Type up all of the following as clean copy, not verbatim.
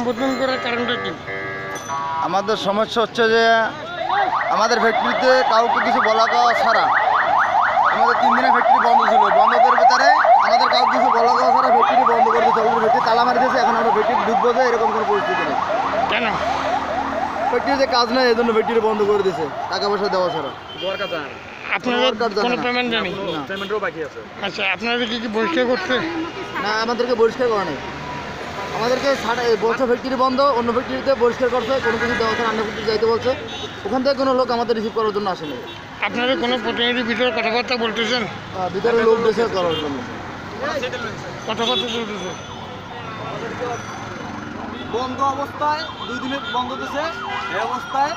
সম্বোধন করার কারণটা কি? আমাদের সমস্যা হচ্ছে যে আমাদের ফ্যাক্টরিতে কাউকে কিছু বলা কাওয়া ছাড়া আমাদের 3 দিনের ফ্যাক্টরি বন্ধ ছিল। বন্ধ করে ভিতরে আমাদের কাউকে কিছু বলা কাওয়া ছাড়া ফ্যাক্টরি বন্ধ করে দিয়েছে। অলরেডি ফ্যাক্টরি তালা মারি দিয়েছে। এখন আমরা ফ্যাক্টরি ঢুকবো যে এরকম কোনো পরিস্থিতি নেই। কেন? ফ্যাক্টরিতে কাজ নেই, এই জন্য ফ্যাক্টরি বন্ধ করে দিয়েছে টাকা পয়সা দেওয়া ছাড়া। আপনাদের কোনো পেমেন্ট নেই? পেমেন্টও বাকি আছে। আচ্ছা, আপনাদের কি বহিষ্কার করছে? না, আমাদেরকে পরিষ্কার করা নেই। আমাদেরকে বলছে ফ্যাক্টরি বন্ধ, অন্য ফ্যাক্টরিতে পরিষ্কার করছে, কোনো কিছু দেওয়া ছাড়া অন্য ফ্যাক্টরি যাইতে বলছে। ওখান থেকে কোনো লোক আমাদের রিসিভ করার জন্য আসেনি। আপনাদের কোনো প্রতিনিধি ভিতরে কথাবার্তা বলতেছেন? ভিতরে লোক রিসিভ করার জন্য কথাবার্তা চলতেছে। বন্ধ অবস্থায় 2 দিনে বন্ধ দিয়েছে। এই অবস্থায়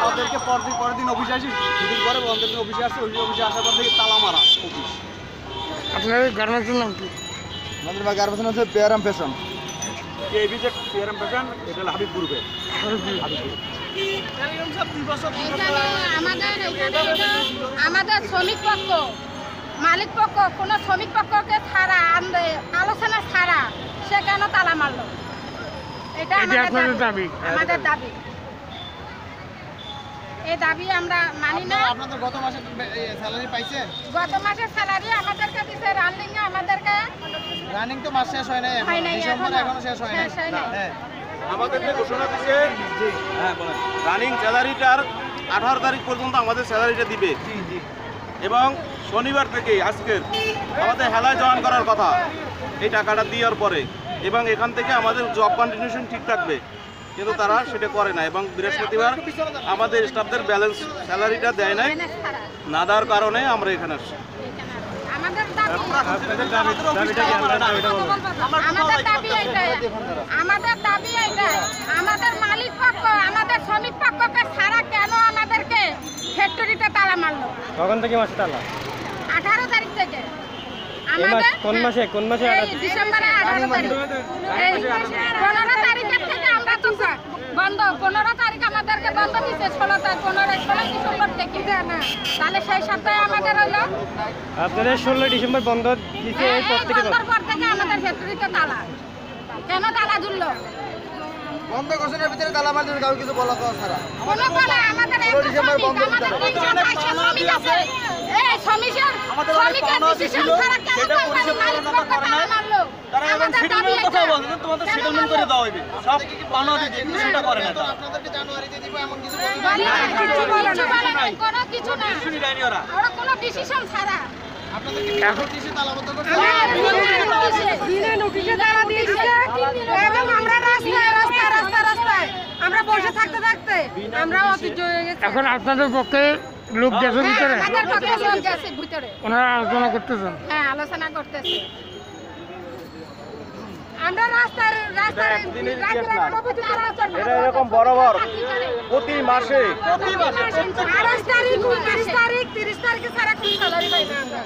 আমাদেরকে পরের দিন অফিসে আসি, 2 দিন পরে বন্ধের দিন অফিসে আসছে। অফিসে আসার পর থেকে তালা মারা অফিস। আপনাদের গার্মেন্টসের নাম কি? আমাদের গার্মেন্টস হচ্ছে পেয়ারাম ফ্যাশন। কেবি যে পিআরএম ফ্যাশন, এটা হলো হাবিব গ্রুপে। আমাদের শ্রমিক পক্ষ, মালিক পক্ষ, কোনো শ্রমিক পক্ষকে ছাড়া আলোচনা ছাড়া সে কেন তালা মারলো? এটা আমাদের দাবি। আমাদের দাবি, এই দাবি আমরা মানি না। আপনাদের গত মাসে স্যালারি পাইছেন? গত মাসের স্যালারি আমাদেরকে দিছে, রানিং আমাদেরকে। রানিং তো মাস শেষ হয় নাই, ডিসেম্বরে এখনো শেষ হয় নাই। হ্যাঁ, আমাদেরকে ঘোষণা দিয়েছে। হ্যাঁ বলেন। রানিং স্যালারিটার 18 তারিখ পর্যন্ত আমাদের স্যালারিটা দিবে। এবং শনিবার থেকে আজকের আমাদের হেলায় জয়েন করার কথা, এই টাকাটা দেওয়ার পরে। এবং এখান থেকে আমাদের জব কন্টিনিউশন ঠিক থাকবে, কিন্তু তারা সেটা করে না। এবং বৃহস্পতিবার আমাদের স্টাফদের ব্যালেন্স স্যালারিটা দেয় নাই, না দেওয়ার কারণে আমরা এখানে আসছি। আমাদের দাবি এইটাই, আমাদের মালিক পক্ষ, আমাদের শ্রমিক পক্ষকে ছাড়া কেন আমাদেরকে ফ্যাক্টরিতে তালা মারলো? কখন থেকে মাসে তালা? 18 তারিখ থেকে। কোন মাসে? ডিসেম্বরের 18 তারিখ। 15 তারিখের থেকে আমরা তো বন্ধ। 15 তারিখ আমাদেরকে বন্ধ দিচ্ছে। 16 ডিসেম্বর থেকে। তাহলে সেই সপ্তাহে আমাদের হলো আপনাদের 16 ডিসেম্বর বন্ধ দিচ্ছে। বন্ধর পর থেকে আমাদের ফ্যাক্টরিতে তালা। কেন তালা ঝুললো? বন্ধ ঘোষণার ভিতরে তালা মারি দিয়েছে কাউকে কিছু বলা কাওয়া ছাড়া। কোনো বলা আমাদের ডিসেম্বর বন্ধ আমাদের শ্রমিক আছে। এই শ্রমিকের ডিসিশন ছাড়া কেন মালিক পক্ষ তালা মারলো? তারা এখন সেটেলমেন্ট কথা বলছেন, তোমাদের সেটেলমেন্ট করে দেওয়া হবে। সব পাওনা দিয়ে কিন্তু সেটা করে না। আপনাদেরকে জানুয়ারিতে দিব এমন কিছু কোনো কিছু না। ওরা কোনো ডিসিশন ছাড়া আপনাদেরকে নোটিশে তালাবদ্ধ করছে। বিনা নোটিশে তালা দিয়েছে এবং আমরা রাস্তায় আমরা বসে থাকতে আমরা অতিষ্ঠ হয়ে গেছি। এখন আপনাদের পক্ষে লোক গেছে ভিতরে? আমাদের পক্ষে লোক গেছে ভিতরে। ওনারা আলোচনা করতেছেন? হ্যাঁ, আলোচনা করতেছে। আমরা রাস্তায় এটা এরকম বরাবর প্রতি মাসে 28 তারিখ, 29 তারিখ, 30 তারিখে সারা কোন স্যালারি পাই না আমরা।